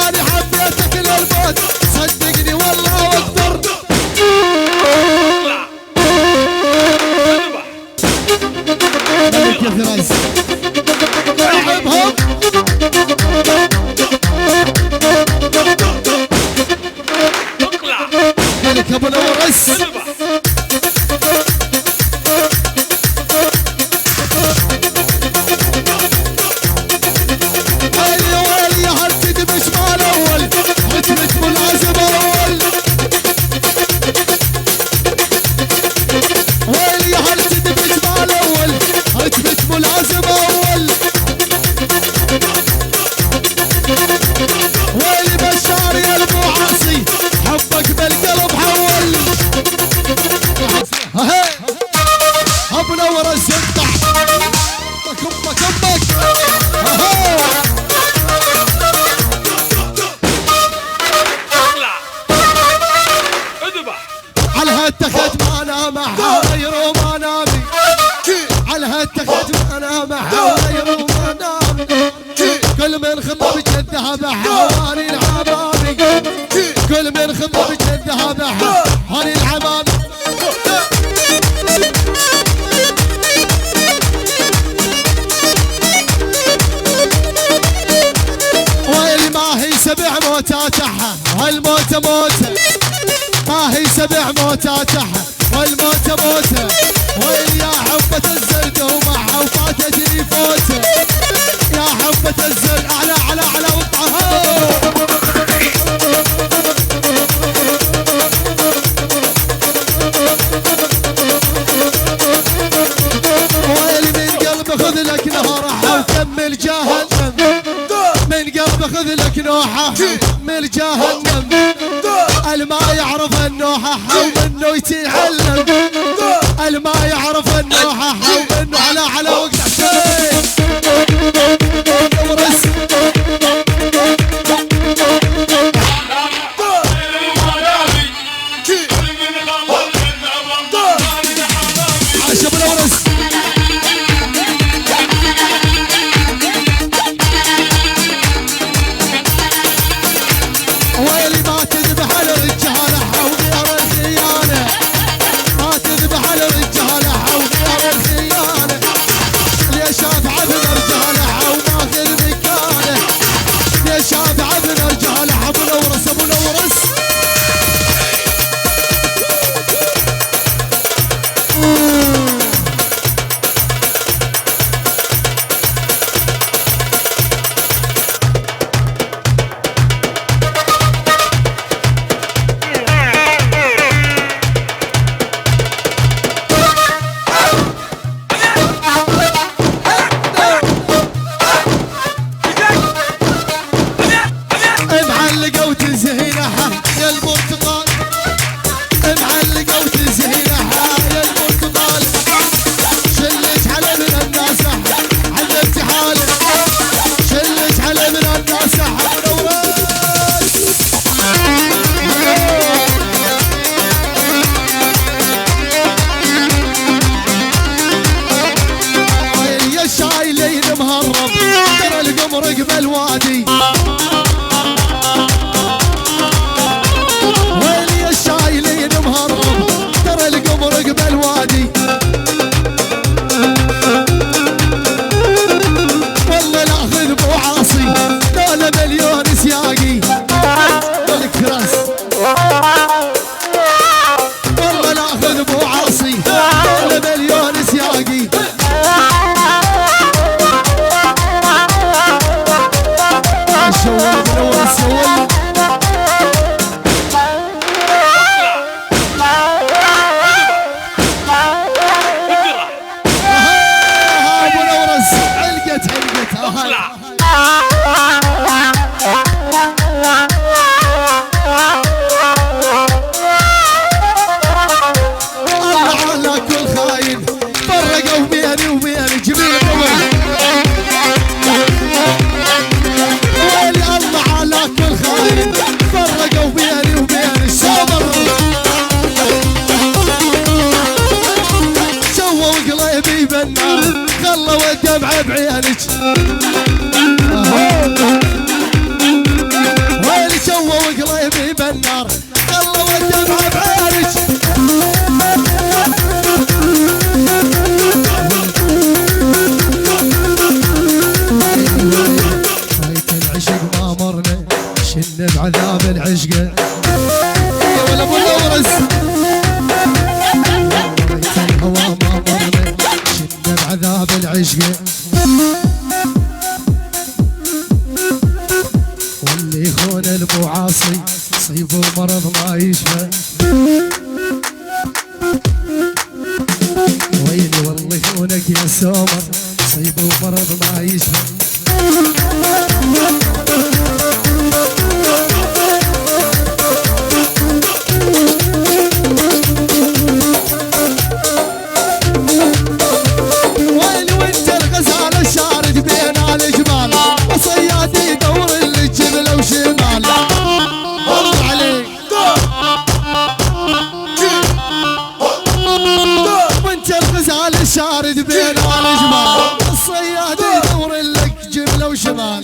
أنا حبيتك للموت صدقني والله واكثر. ملك يا فراس لعبهم ملك ابو نورس. ابو نور الزبدة كمك على هالتخت ما انا محاير وما نامي، على هالتخت ما انا محاير وما نامي، كل من خطب الذهب حوالي العمامي، كل من خطب الذهب حوالي العمامي. ويلي ما هي سبع موتاتها والموت موته، ما هي سبع موتاتها والموت موته، ويلي يا حبة الزرد ومعها وفاتتني فوته، يا حبة الزرد على على على وطعها. ويلي من قلب خذ لك نهرها وكمل جهنم، من قلب خذ لك نوحة من جهنم، الما يعرف النوحة ومنه يتعلم، الما يعرف النوحة ومنه على وقت رقب الوادي، ويلي الشايلين مهرب ترى القمر رقب الوادي، والله لاخذ بو عاصي دولة مليون سياقي، ملك فراس والله لاخذ بو عاصي دولة مليون سياقي. خلوا الدمع بعينك العشقه يا ولا ابو الورس ريت الهوى ما مرنا شدنا بعذاب العشقه واللي يخون المعاصي صيب ومرض ما يشفى ويلي والله يخونك يا سومر صيب ومرض ما يشفى ويلي وانت الغزال الشارد بين الجبال وصياد يدور الجبل وشمال والله عليك وانت الغزال الشارد بين الجبال الصياد يدور لك جبل وشمال